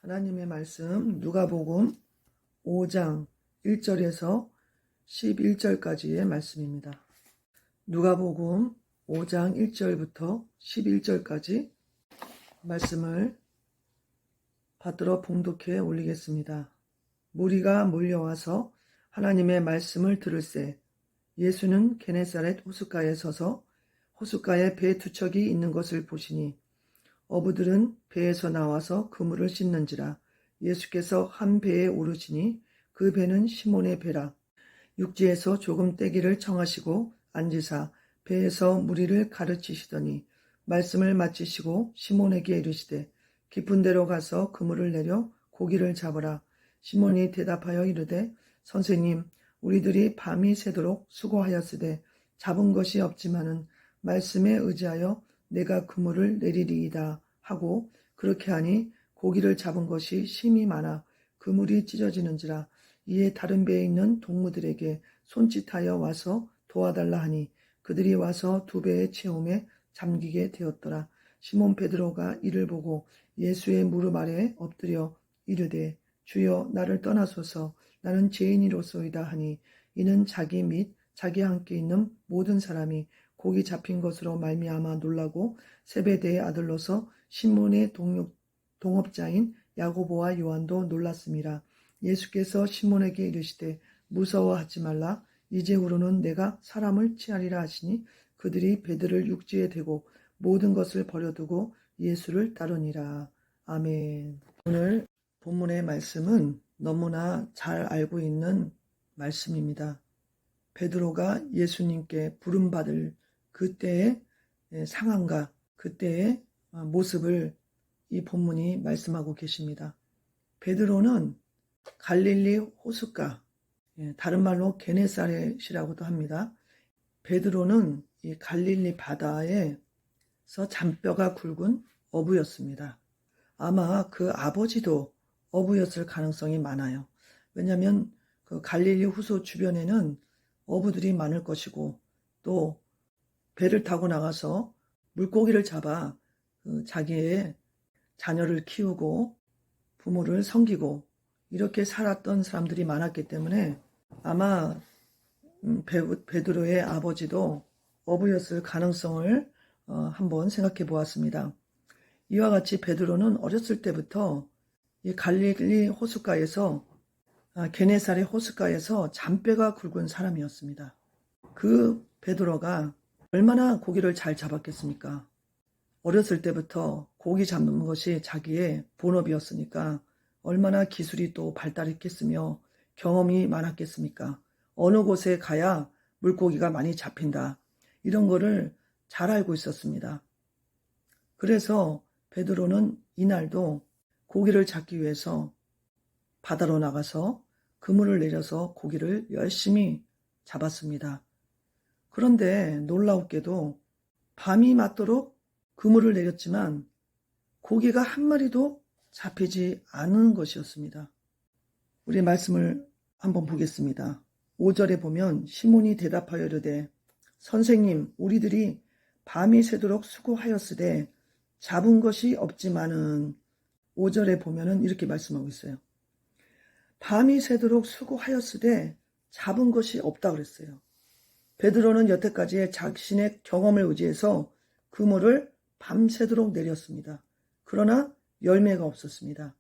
하나님의 말씀 누가복음 5장 1절에서 11절까지의 말씀입니다. 누가복음 5장 1절부터 11절까지 말씀을 받들어 봉독해 올리겠습니다. 무리가 몰려와서 하나님의 말씀을 들을새 예수는 게네사렛 호숫가에 서서 호숫가에 배 두 척이 있는 것을 보시니 어부들은 배에서 나와서 그물을 씻는지라. 예수께서 한 배에 오르시니 그 배는 시몬의 배라. 육지에서 조금 떼기를 청하시고 앉으사 배에서 무리를 가르치시더니 말씀을 마치시고 시몬에게 이르시되 깊은 데로 가서 그물을 내려 고기를 잡으라. 시몬이 대답하여 이르되 선생님, 우리들이 밤이 새도록 수고하였으되 잡은 것이 없지만은 말씀에 의지하여 내가 그물을 내리리이다 하고 그렇게 하니 고기를 잡은 것이 심히 많아 그물이 찢어지는지라. 이에 다른 배에 있는 동무들에게 손짓하여 와서 도와달라 하니 그들이 와서 두 배의 채움에 잠기게 되었더라. 시몬 베드로가 이를 보고 예수의 무릎 아래에 엎드려 이르되 주여 나를 떠나소서 나는 죄인이로소이다 하니 이는 자기 및 자기와 함께 있는 모든 사람이 고기 잡힌 것으로 말미암아 놀라고 세베대의 아들로서 시몬의 동업자인 야고보와 요한도 놀랐음이라. 예수께서 시몬에게 이르시되 무서워하지 말라. 이제후로는 내가 사람을 취하리라 하시니 그들이 배들을 육지에 대고 모든 것을 버려두고 예수를 따르니라. 아멘. 오늘 본문의 말씀은 너무나 잘 알고 있는 말씀입니다. 베드로가 예수님께 부름받을 그때의 상황과 그때의 모습을 이 본문이 말씀하고 계십니다. 베드로는 갈릴리 호숫가, 다른 말로 게네사렛이라고도 합니다. 베드로는 이 갈릴리 바다에서 잔뼈가 굵은 어부였습니다. 아마 그 아버지도 어부였을 가능성이 많아요. 왜냐하면 그 갈릴리 호수 주변에는 어부들이 많을 것이고 또 배를 타고 나가서 물고기를 잡아 자기의 자녀를 키우고 부모를 섬기고 이렇게 살았던 사람들이 많았기 때문에 아마 베드로의 아버지도 어부였을 가능성을 한번 생각해 보았습니다. 이와 같이 베드로는 어렸을 때부터 이 갈릴리 호숫가에서 게네사렛 호숫가에서 잔뼈가 굵은 사람이었습니다. 그 베드로가 얼마나 고기를 잘 잡았겠습니까? 어렸을 때부터 고기 잡는 것이 자기의 본업이었으니까 얼마나 기술이 또 발달했겠으며 경험이 많았겠습니까? 어느 곳에 가야 물고기가 많이 잡힌다. 이런 거를 잘 알고 있었습니다. 그래서 베드로는 이날도 고기를 잡기 위해서 바다로 나가서 그물을 내려서 고기를 열심히 잡았습니다. 그런데 놀라웠게도 밤이 맞도록 그물을 내렸지만 고기가 한 마리도 잡히지 않은 것이었습니다. 우리 말씀을 한번 보겠습니다. 5절에 보면 시몬이 대답하여 이르되 선생님, 우리들이 밤이 새도록 수고하였으되 잡은 것이 없지만은 5절에 보면은 이렇게 말씀하고 있어요. 밤이 새도록 수고하였으되 잡은 것이 없다 그랬어요. 베드로는 여태까지의 자신의 경험을 의지해서 그물을 밤새도록 내렸습니다. 그러나 열매가 없었습니다.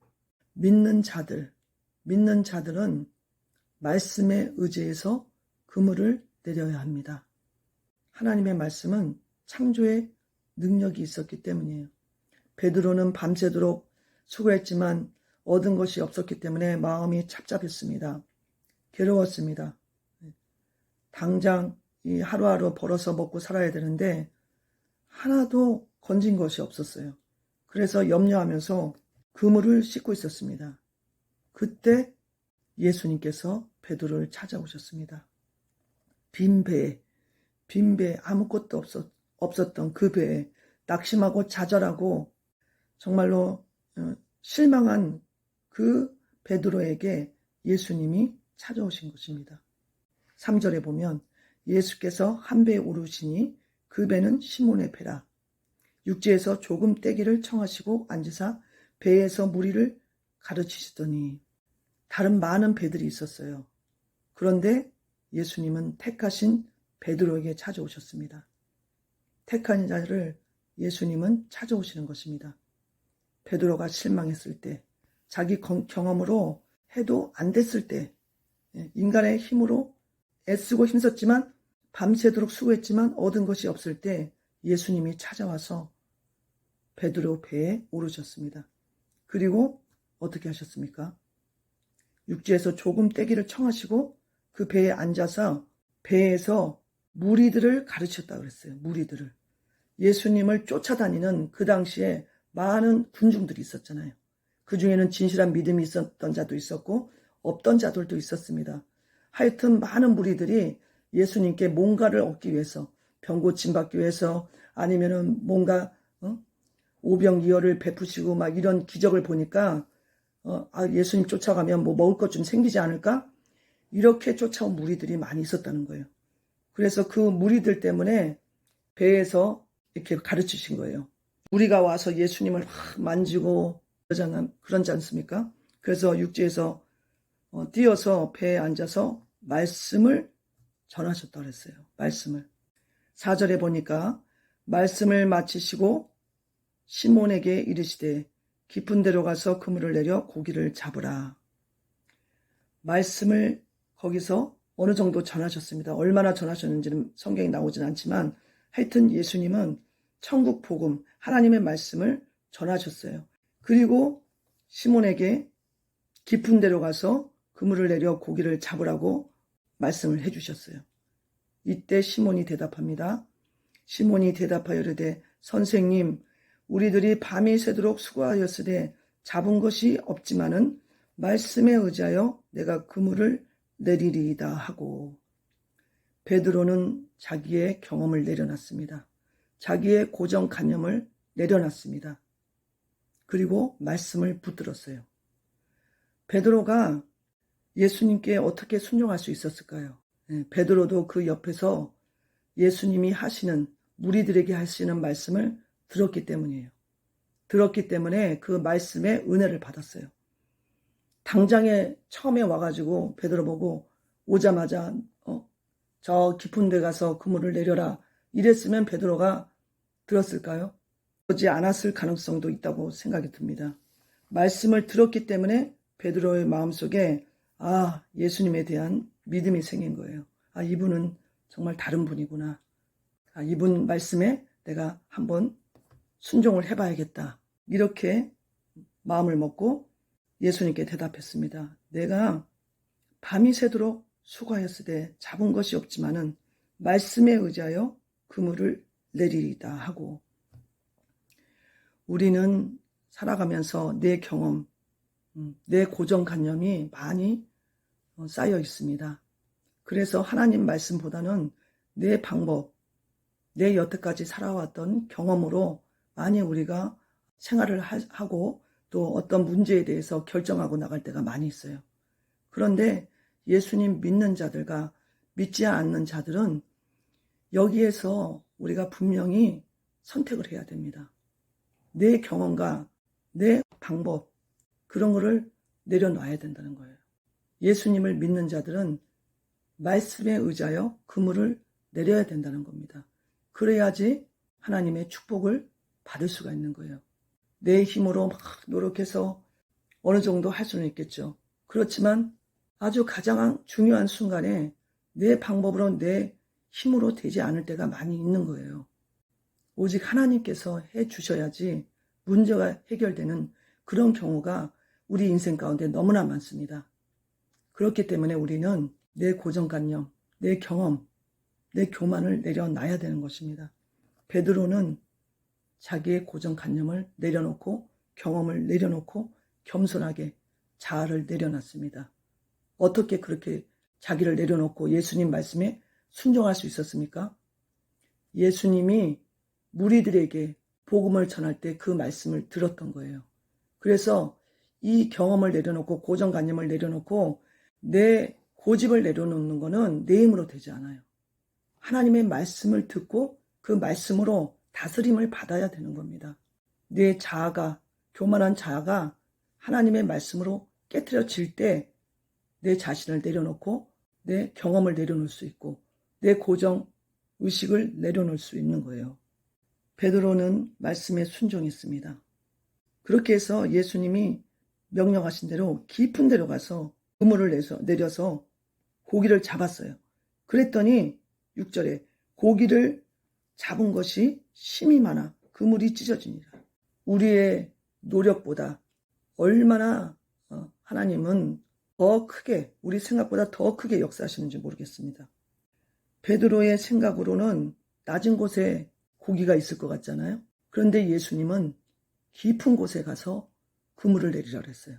믿는 자들은 말씀에 의지해서 그물을 내려야 합니다. 하나님의 말씀은 창조의 능력이 있었기 때문이에요. 베드로는 밤새도록 수고했지만 얻은 것이 없었기 때문에 마음이 착잡했습니다. 괴로웠습니다. 당장 이 하루하루 벌어서 먹고 살아야 되는데 하나도 건진 것이 없었어요. 그래서 염려하면서 그물을 씻고 있었습니다. 그때 예수님께서 베드로를 찾아오셨습니다. 빈 배에 아무것도 없었던 그 배에 낙심하고 좌절하고 정말로 실망한 그 베드로에게 예수님이 찾아오신 것입니다. 3절에 보면 예수께서 한 배에 오르시니 그 배는 시몬의 배라. 육지에서 조금 떼기를 청하시고 앉으사 배에서 무리를 가르치시더니 다른 많은 배들이 있었어요. 그런데 예수님은 택하신 베드로에게 찾아오셨습니다. 택한 자를 예수님은 찾아오시는 것입니다. 베드로가 실망했을 때, 자기 경험으로 해도 안 됐을 때, 인간의 힘으로 애쓰고 힘썼지만 밤새도록 수고했지만 얻은 것이 없을 때 예수님이 찾아와서 베드로 배에 오르셨습니다. 그리고 어떻게 하셨습니까? 육지에서 조금 떼기를 청하시고 그 배에 앉아서 배에서 무리들을 가르쳤다고 그랬어요. 무리들을. 예수님을 쫓아다니는 그 당시에 많은 군중들이 있었잖아요. 그 중에는 진실한 믿음이 있었던 자도 있었고 없던 자들도 있었습니다. 하여튼 많은 무리들이 예수님께 뭔가를 얻기 위해서, 병 고침 받기 위해서, 아니면은 뭔가 오병이어를 베푸시고 막 이런 기적을 보니까 예수님 쫓아가면 뭐 먹을 것 좀 생기지 않을까? 이렇게 쫓아온 무리들이 많이 있었다는 거예요. 그래서 그 무리들 때문에 배에서 이렇게 가르치신 거예요. 무리가 와서 예수님을 막 만지고 그러지 않습니까? 그래서 육지에서 뛰어서 배에 앉아서 말씀을 전하셨다고 했어요. 말씀을. 4절에 보니까 말씀을 마치시고 시몬에게 이르시되 깊은 데로 가서 그물을 내려 고기를 잡으라. 말씀을 거기서 어느 정도 전하셨습니다. 얼마나 전하셨는지는 성경에 나오진 않지만 하여튼 예수님은 천국 복음, 하나님의 말씀을 전하셨어요. 그리고 시몬에게 깊은 데로 가서 그물을 내려 고기를 잡으라고 말씀을 해주셨어요. 이때 시몬이 대답합니다. 시몬이 대답하여 이르되 선생님, 우리들이 밤이 새도록 수고하였으되 잡은 것이 없지만은 말씀에 의지하여 내가 그물을 내리리이다 하고, 베드로는 자기의 경험을 내려놨습니다. 자기의 고정관념을 내려놨습니다. 그리고 말씀을 붙들었어요. 베드로가 예수님께 어떻게 순종할 수 있었을까요? 베드로도 그 옆에서 예수님이 하시는, 무리들에게 하시는 말씀을 들었기 때문이에요. 들었기 때문에 그 말씀의 은혜를 받았어요. 당장에 처음에 와가지고 베드로 보고 오자마자 저 깊은 데 가서 그물을 내려라 이랬으면 베드로가 들었을까요? 그러지 않았을 가능성도 있다고 생각이 듭니다. 말씀을 들었기 때문에 베드로의 마음속에 예수님에 대한 믿음이 생긴 거예요. 이분은 정말 다른 분이구나. 이분 말씀에 내가 한번 순종을 해봐야겠다. 이렇게 마음을 먹고 예수님께 대답했습니다. 내가 밤이 새도록 수고하였으되 잡은 것이 없지만은 말씀에 의지하여 그물을 내리리다 하고, 우리는 살아가면서 내 경험, 내 고정관념이 많이 쌓여 있습니다. 그래서 하나님 말씀보다는 내 방법, 내 여태까지 살아왔던 경험으로 많이 우리가 생활을 하고 또 어떤 문제에 대해서 결정하고 나갈 때가 많이 있어요. 그런데 예수님 믿는 자들과 믿지 않는 자들은 여기에서 우리가 분명히 선택을 해야 됩니다. 내 경험과 내 방법, 그런 거를 내려놔야 된다는 거예요. 예수님을 믿는 자들은 말씀에 의지하여 그물을 내려야 된다는 겁니다. 그래야지 하나님의 축복을 받을 수가 있는 거예요. 내 힘으로 막 노력해서 어느 정도 할 수는 있겠죠. 그렇지만 아주 가장 중요한 순간에 내 방법으로 내 힘으로 되지 않을 때가 많이 있는 거예요. 오직 하나님께서 해 주셔야지 문제가 해결되는 그런 경우가 우리 인생 가운데 너무나 많습니다. 그렇기 때문에 우리는 내 고정관념, 내 경험, 내 교만을 내려놔야 되는 것입니다. 베드로는 자기의 고정관념을 내려놓고 경험을 내려놓고 겸손하게 자아를 내려놨습니다. 어떻게 그렇게 자기를 내려놓고 예수님 말씀에 순종할 수 있었습니까? 예수님이 무리들에게 복음을 전할 때 그 말씀을 들었던 거예요. 그래서 이 경험을 내려놓고 고정관념을 내려놓고 내 고집을 내려놓는 거는 내 힘으로 되지 않아요. 하나님의 말씀을 듣고 그 말씀으로 다스림을 받아야 되는 겁니다. 내 자아가, 교만한 자아가 하나님의 말씀으로 깨트려질 때 내 자신을 내려놓고 내 경험을 내려놓을 수 있고 내 고정 의식을 내려놓을 수 있는 거예요. 베드로는 말씀에 순종했습니다. 그렇게 해서 예수님이 명령하신 대로 깊은 데로 가서 그물을 내려서 고기를 잡았어요. 그랬더니 6절에 고기를 잡은 것이 심이 많아 그물이 찢어지니라. 우리의 노력보다 얼마나 하나님은 더 크게, 우리 생각보다 더 크게 역사하시는지 모르겠습니다. 베드로의 생각으로는 낮은 곳에 고기가 있을 것 같잖아요. 그런데 예수님은 깊은 곳에 가서 그물을 내리라 그랬어요.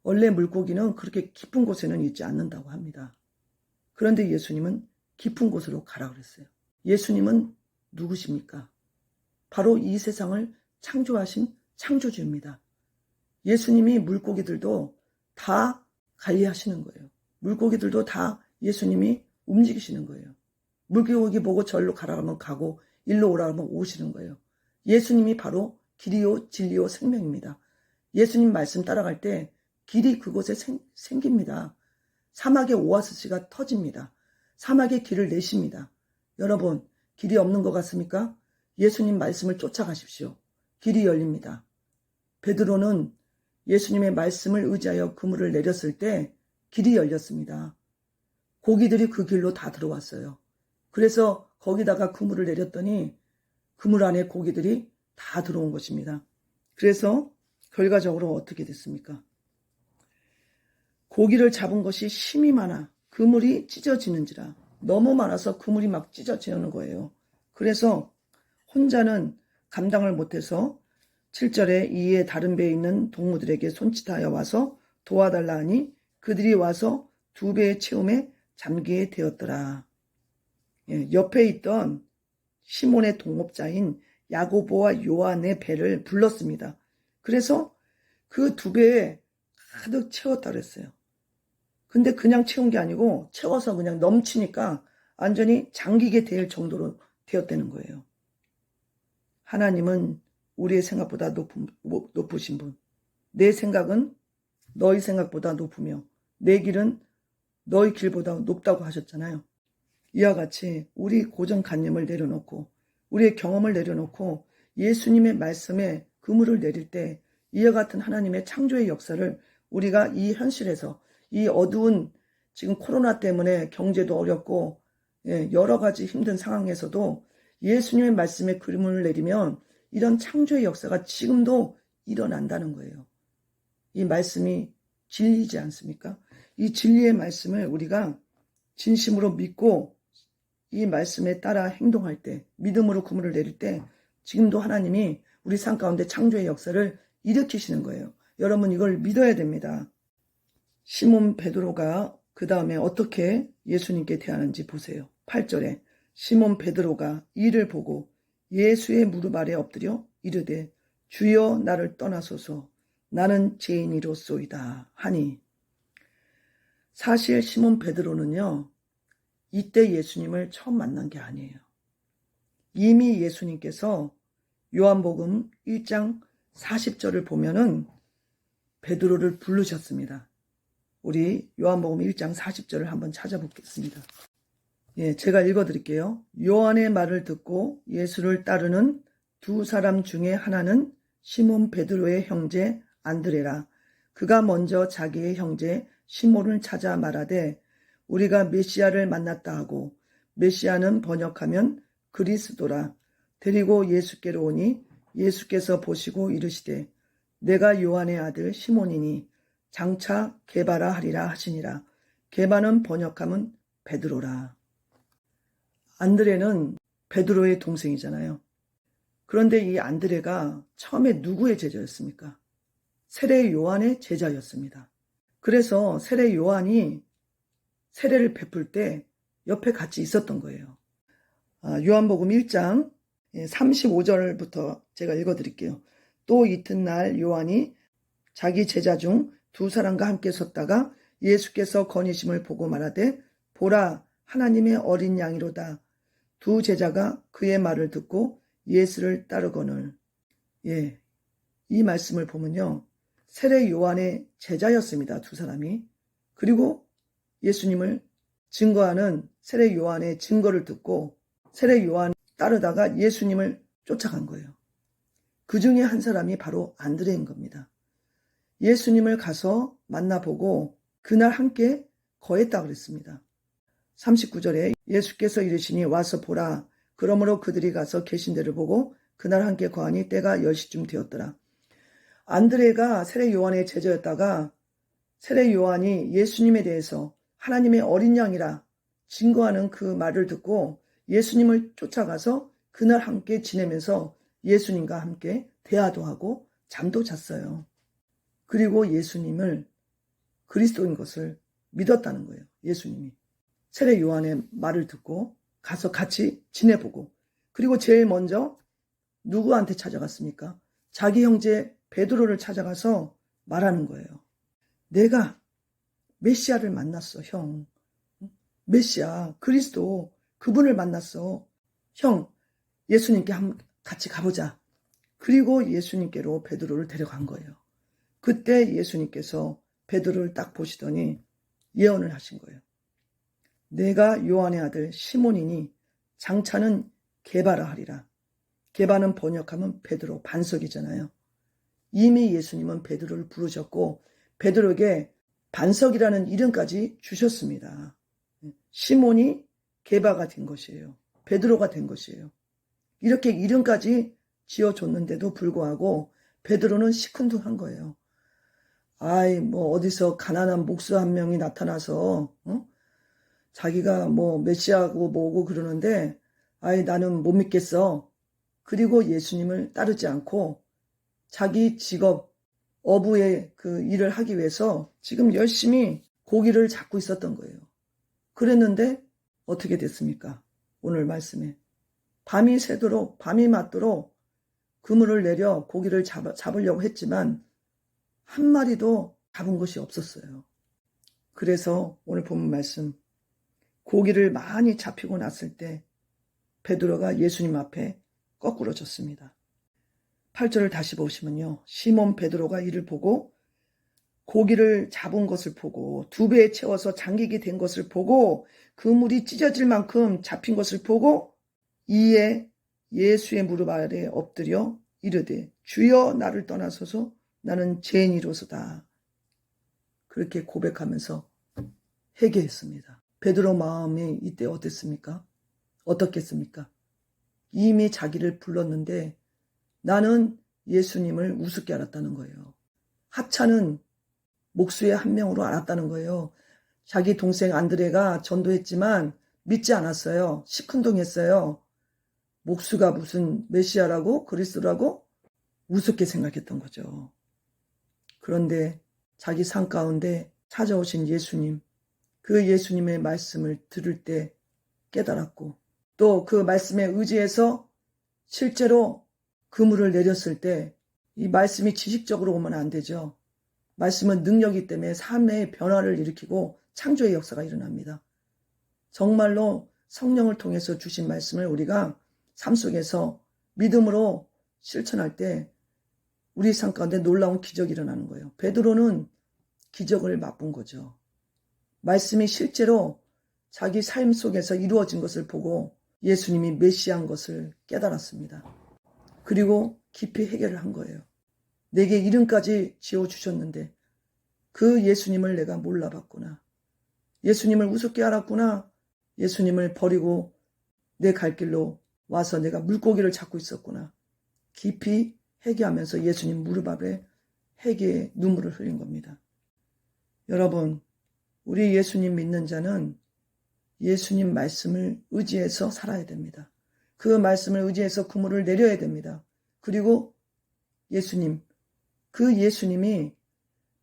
원래 물고기는 그렇게 깊은 곳에는 있지 않는다고 합니다. 그런데 예수님은 깊은 곳으로 가라 그랬어요. 예수님은 누구십니까? 바로 이 세상을 창조하신 창조주입니다. 예수님이 물고기들도 다 관리하시는 거예요. 물고기들도 다 예수님이 움직이시는 거예요. 물고기 보고 절로 가라 하면 가고 일로 오라 하면 오시는 거예요. 예수님이 바로 길이요 진리요 생명입니다. 예수님 말씀 따라갈 때 길이 그곳에 생깁니다. 사막의 오아시스가 터집니다. 사막의 길을 내십니다. 여러분, 길이 없는 것 같습니까? 예수님 말씀을 쫓아가십시오. 길이 열립니다. 베드로는 예수님의 말씀을 의지하여 그물을 내렸을 때 길이 열렸습니다. 고기들이 그 길로 다 들어왔어요. 그래서 거기다가 그물을 내렸더니 그물 안에 고기들이 다 들어온 것입니다. 그래서 결과적으로 어떻게 됐습니까? 고기를 잡은 것이 심이 많아 그물이 찢어지는지라. 너무 많아서 그물이 막 찢어지는 거예요. 그래서 혼자는 감당을 못해서 7절에 이에 다른 배에 있는 동무들에게 손짓하여 와서 도와달라 하니 그들이 와서 2배의 채움에 잠기게 되었더라. 옆에 있던 시몬의 동업자인 야고보와 요한의 배를 불렀습니다. 그래서 그 2배에 가득 채웠다 그랬어요. 근데 그냥 채운 게 아니고 채워서 그냥 넘치니까 완전히 잠기게 될 정도로 되었다는 거예요. 하나님은 우리의 생각보다 높으신 분. 내 생각은 너희 생각보다 높으며 내 길은 너희 길보다 높다고 하셨잖아요. 이와 같이 우리 고정관념을 내려놓고 우리의 경험을 내려놓고 예수님의 말씀에 그물을 내릴 때 이와 같은 하나님의 창조의 역사를 우리가 이 현실에서 이 어두운 지금 코로나 때문에 경제도 어렵고 여러 가지 힘든 상황에서도 예수님의 말씀에 그물을 내리면 이런 창조의 역사가 지금도 일어난다는 거예요. 이 말씀이 진리지 않습니까? 이 진리의 말씀을 우리가 진심으로 믿고 이 말씀에 따라 행동할 때, 믿음으로 그물을 내릴 때 지금도 하나님이 우리 삶 가운데 창조의 역사를 일으키시는 거예요. 여러분 이걸 믿어야 됩니다. 시몬 베드로가 그 다음에 어떻게 예수님께 대하는지 보세요. 8절에 시몬 베드로가 이를 보고 예수의 무릎 아래 엎드려 이르되 주여 나를 떠나소서 나는 죄인이로소이다 하니. 사실 시몬 베드로는요 이때 예수님을 처음 만난 게 아니에요. 이미 예수님께서 요한복음 1장 40절을 보면은 베드로를 부르셨습니다. 우리 요한복음 1장 40절을 한번 찾아보겠습니다. 제가 읽어드릴게요. 요한의 말을 듣고 예수를 따르는 2사람 중에 하나는 시몬 베드로의 형제 안드레라. 그가 먼저 자기의 형제 시몬을 찾아 말하되 우리가 메시아를 만났다 하고, 메시아는 번역하면 그리스도라. 데리고 예수께로 오니 예수께서 보시고 이르시되 내가 요한의 아들 시몬이니 장차 게바라 하리라 하시니라. 게바는 번역하면 베드로라. 안드레는 베드로의 동생이잖아요. 그런데 이 안드레가 처음에 누구의 제자였습니까? 세례 요한의 제자였습니다. 그래서 세례 요한이 세례를 베풀 때 옆에 같이 있었던 거예요. 요한복음 1장 35절부터 제가 읽어드릴게요. 또 이튿날 요한이 자기 제자 중 2사람과 함께 섰다가 예수께서 거니심을 보고 말하되 보라 하나님의 어린 양이로다. 2 제자가 그의 말을 듣고 예수를 따르거늘. 이 말씀을 보면요. 세례 요한의 제자였습니다. 두 사람이. 그리고 예수님을 증거하는 세례 요한의 증거를 듣고 세례 요한 따르다가 예수님을 쫓아간 거예요. 그 중에 한 사람이 바로 안드레인 겁니다. 예수님을 가서 만나보고 그날 함께 거했다 그랬습니다. 39절에 예수께서 이르시니 와서 보라. 그러므로 그들이 가서 계신 데를 보고 그날 함께 거하니 때가 10시쯤 되었더라. 안드레가 세례 요한의 제자였다가 세례 요한이 예수님에 대해서 하나님의 어린 양이라 증거하는 그 말을 듣고 예수님을 쫓아가서 그날 함께 지내면서 예수님과 함께 대화도 하고 잠도 잤어요. 그리고 예수님을 그리스도인 것을 믿었다는 거예요. 예수님이. 세례 요한의 말을 듣고 가서 같이 지내보고 그리고 제일 먼저 누구한테 찾아갔습니까? 자기 형제 베드로를 찾아가서 말하는 거예요. 내가 메시아를 만났어, 형. 메시아, 그리스도, 그분을 만났어. 형, 예수님께 같이 가보자. 그리고 예수님께로 베드로를 데려간 거예요. 그때 예수님께서 베드로를 딱 보시더니 예언을 하신 거예요. 내가 요한의 아들 시몬이니 장차는 게바라 하리라. 게바는 번역하면 베드로, 반석이잖아요. 이미 예수님은 베드로를 부르셨고 베드로에게 반석이라는 이름까지 주셨습니다. 시몬이 게바가 된 것이에요. 베드로가 된 것이에요. 이렇게 이름까지 지어줬는데도 불구하고 베드로는 시큰둥한 거예요. 아이 뭐 어디서 가난한 목수 한 명이 나타나서 자기가 뭐 메시아고 뭐고 그러는데 아이 나는 못 믿겠어. 그리고 예수님을 따르지 않고 자기 직업 어부의 그 일을 하기 위해서 지금 열심히 고기를 잡고 있었던 거예요. 그랬는데 어떻게 됐습니까? 오늘 말씀에 밤이 새도록 밤이 맞도록 그물을 내려 고기를 잡으려고 했지만 한 마리도 잡은 것이 없었어요. 그래서 오늘 본문 말씀 고기를 많이 잡히고 났을 때 베드로가 예수님 앞에 거꾸로 졌습니다. 8절을 다시 보시면요. 시몬 베드로가 이를 보고 고기를 잡은 것을 보고 2배에 채워서 잠기게 된 것을 보고 그물이 찢어질 만큼 잡힌 것을 보고 이에 예수의 무릎 아래 엎드려 이르되 주여 나를 떠나소서 나는 죄인이로소다. 그렇게 고백하면서 회개했습니다. 베드로 마음이 이때 어땠습니까? 어떻겠습니까? 이미 자기를 불렀는데 나는 예수님을 우습게 알았다는 거예요. 하찮은 목수의 한 명으로 알았다는 거예요. 자기 동생 안드레가 전도했지만 믿지 않았어요. 시큰둥했어요. 목수가 무슨 메시아라고 그리스도라고 우습게 생각했던 거죠. 그런데 자기 삶 가운데 찾아오신 예수님, 그 예수님의 말씀을 들을 때 깨달았고 또 그 말씀에 의지해서 실제로 그물을 내렸을 때 이 말씀이 지식적으로 오면 안 되죠. 말씀은 능력이기 때문에 삶의 변화를 일으키고 창조의 역사가 일어납니다. 정말로 성령을 통해서 주신 말씀을 우리가 삶 속에서 믿음으로 실천할 때 우리 삶 가운데 놀라운 기적이 일어나는 거예요. 베드로는 기적을 맛본 거죠. 말씀이 실제로 자기 삶 속에서 이루어진 것을 보고 예수님이 메시아인 것을 깨달았습니다. 그리고 깊이 해결을 한 거예요. 내게 이름까지 지어주셨는데 그 예수님을 내가 몰라봤구나. 예수님을 우습게 알았구나. 예수님을 버리고 내 갈 길로 와서 내가 물고기를 잡고 있었구나. 깊이 회개하면서 예수님 무릎 앞에 회개의 눈물을 흘린 겁니다. 여러분, 우리 예수님 믿는 자는 예수님 말씀을 의지해서 살아야 됩니다. 그 말씀을 의지해서 그물을 내려야 됩니다. 그리고 예수님, 그 예수님이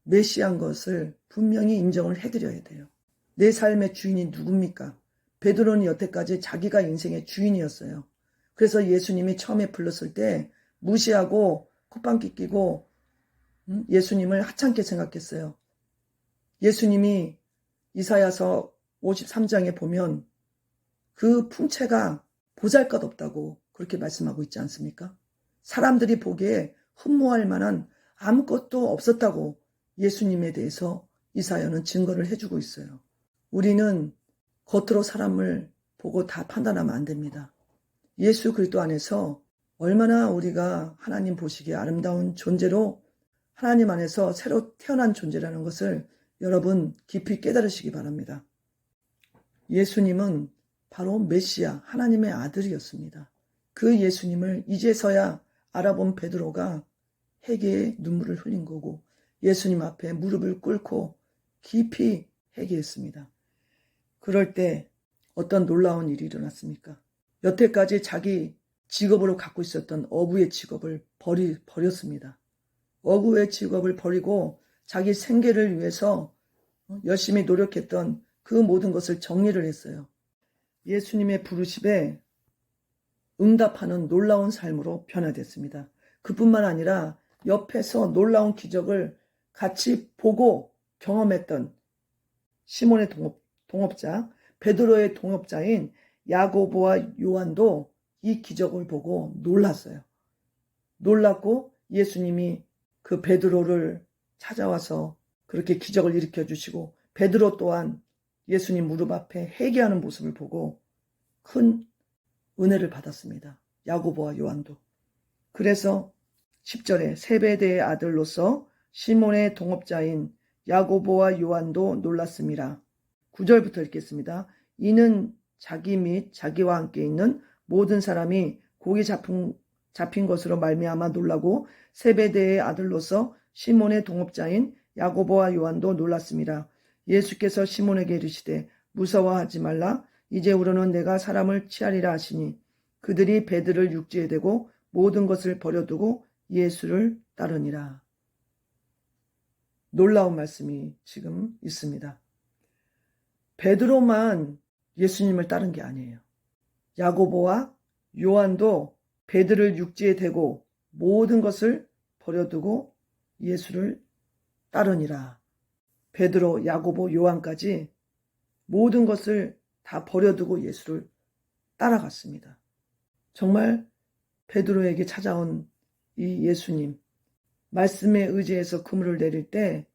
메시아인 것을 분명히 인정을 해드려야 돼요. 내 삶의 주인이 누굽니까? 베드로는 여태까지 자기가 인생의 주인이었어요. 그래서 예수님이 처음에 불렀을 때 무시하고 콧방귀 끼고 예수님을 하찮게 생각했어요. 예수님이 이사야서 53장에 보면 그 풍채가 보잘것없다고 그렇게 말씀하고 있지 않습니까? 사람들이 보기에 흠모할 만한 아무것도 없었다고 예수님에 대해서 이사야는 증거를 해주고 있어요. 우리는 겉으로 사람을 보고 다 판단하면 안 됩니다. 예수 그리스도 안에서 얼마나 우리가 하나님 보시기에 아름다운 존재로 하나님 안에서 새로 태어난 존재라는 것을 여러분 깊이 깨달으시기 바랍니다. 예수님은 바로 메시아, 하나님의 아들이었습니다. 그 예수님을 이제서야 알아본 베드로가 회개의 눈물을 흘린 거고 예수님 앞에 무릎을 꿇고 깊이 회개했습니다. 그럴 때 어떤 놀라운 일이 일어났습니까? 여태까지 자기 직업으로 갖고 있었던 어부의 직업을 버렸습니다. 어부의 직업을 버리고 자기 생계를 위해서 열심히 노력했던 그 모든 것을 정리를 했어요. 예수님의 부르심에 응답하는 놀라운 삶으로 변화됐습니다. 그뿐만 아니라 옆에서 놀라운 기적을 같이 보고 경험했던 시몬의 동업자, 베드로의 동업자인 야고보와 요한도 이 기적을 보고 놀랐어요. 놀랐고 예수님이 그 베드로를 찾아와서 그렇게 기적을 일으켜 주시고 베드로 또한 예수님 무릎 앞에 회개하는 모습을 보고 큰 은혜를 받았습니다. 야고보와 요한도. 그래서 10절에 세베대의 아들로서 시몬의 동업자인 야고보와 요한도 놀랐습니다. 9절부터 읽겠습니다. 이는 자기 및 자기와 함께 있는 모든 사람이 고기 잡힌 것으로 말미암아 놀라고 세베대의 아들로서 시몬의 동업자인 야고보와 요한도 놀랐습니다. 예수께서 시몬에게 이르시되 무서워하지 말라. 이제후로는 내가 사람을 취하리라 하시니 그들이 배들을 육지에 대고 모든 것을 버려두고 예수를 따르니라. 놀라운 말씀이 지금 있습니다. 베드로만 예수님을 따른 게 아니에요. 야고보와 요한도 배들을 육지에 대고 모든 것을 버려두고 예수를 따르니라. 베드로, 야고보, 요한까지 모든 것을 다 버려두고 예수를 따라갔습니다. 정말 베드로에게 찾아온 이 예수님, 말씀에 의지해서 그물을 내릴 때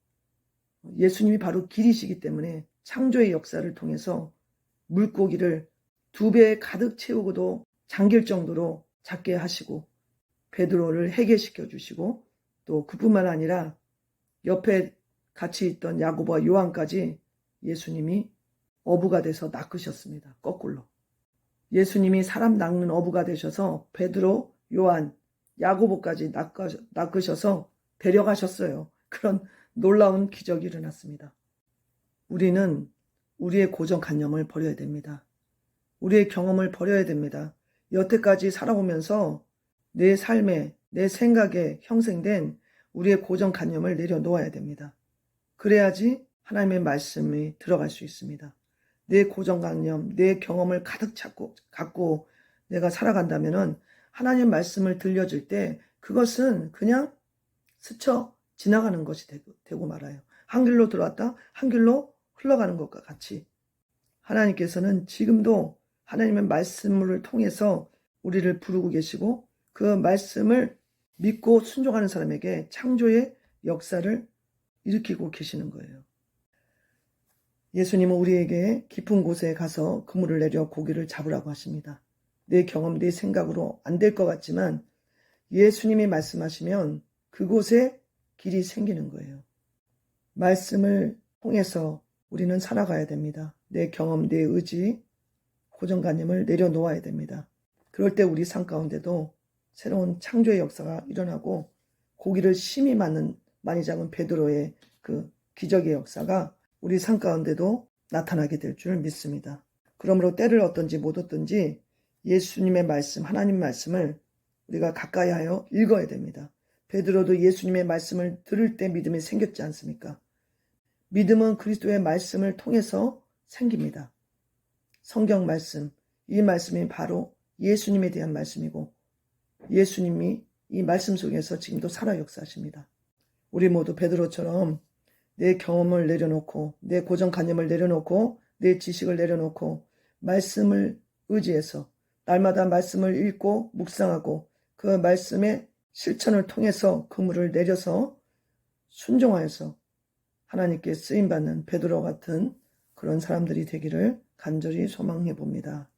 예수님이 바로 길이시기 때문에 창조의 역사를 통해서 물고기를 2배 가득 채우고도 잠길 정도로 작게 하시고 베드로를 해결시켜 주시고 또 그뿐만 아니라 옆에 같이 있던 야고보와 요한까지 예수님이 어부가 돼서 낚으셨습니다. 거꾸로. 예수님이 사람 낚는 어부가 되셔서 베드로, 요한, 야고보까지 낚으셔서 데려가셨어요. 그런 놀라운 기적이 일어났습니다. 우리는 우리의 고정관념을 버려야 됩니다. 우리의 경험을 버려야 됩니다. 여태까지 살아오면서 내 삶에, 내 생각에 형성된 우리의 고정관념을 내려놓아야 됩니다. 그래야지 하나님의 말씀이 들어갈 수 있습니다. 내 고정관념, 내 경험을 가득 갖고 내가 살아간다면 하나님 말씀을 들려줄 때 그것은 그냥 스쳐 지나가는 것이 되고 말아요. 한 길로 들어왔다 한 길로 흘러가는 것과 같이 하나님께서는 지금도 하나님의 말씀을 통해서 우리를 부르고 계시고 그 말씀을 믿고 순종하는 사람에게 창조의 역사를 일으키고 계시는 거예요. 예수님은 우리에게 깊은 곳에 가서 그물을 내려 고기를 잡으라고 하십니다. 내 경험, 내 생각으로 안 될 것 같지만 예수님이 말씀하시면 그곳에 길이 생기는 거예요. 말씀을 통해서 우리는 살아가야 됩니다. 내 경험, 내 의지, 고정관념을 내려놓아야 됩니다. 그럴 때 우리 삶 가운데도 새로운 창조의 역사가 일어나고 고기를 심히 많이 잡은 베드로의 그 기적의 역사가 우리 삶 가운데도 나타나게 될 줄 믿습니다. 그러므로 때를 얻든지 못 얻든지 예수님의 말씀, 하나님 말씀을 우리가 가까이 하여 읽어야 됩니다. 베드로도 예수님의 말씀을 들을 때 믿음이 생겼지 않습니까? 믿음은 그리스도의 말씀을 통해서 생깁니다. 성경 말씀, 이 말씀이 바로 예수님에 대한 말씀이고 예수님이 이 말씀 속에서 지금도 살아 역사하십니다. 우리 모두 베드로처럼 내 경험을 내려놓고 내 고정관념을 내려놓고 내 지식을 내려놓고 말씀을 의지해서 날마다 말씀을 읽고 묵상하고 그 말씀에 실천을 통해서 그물을 내려서 순종하여서 하나님께 쓰임받는 베드로 같은 그런 사람들이 되기를 간절히 소망해 봅니다.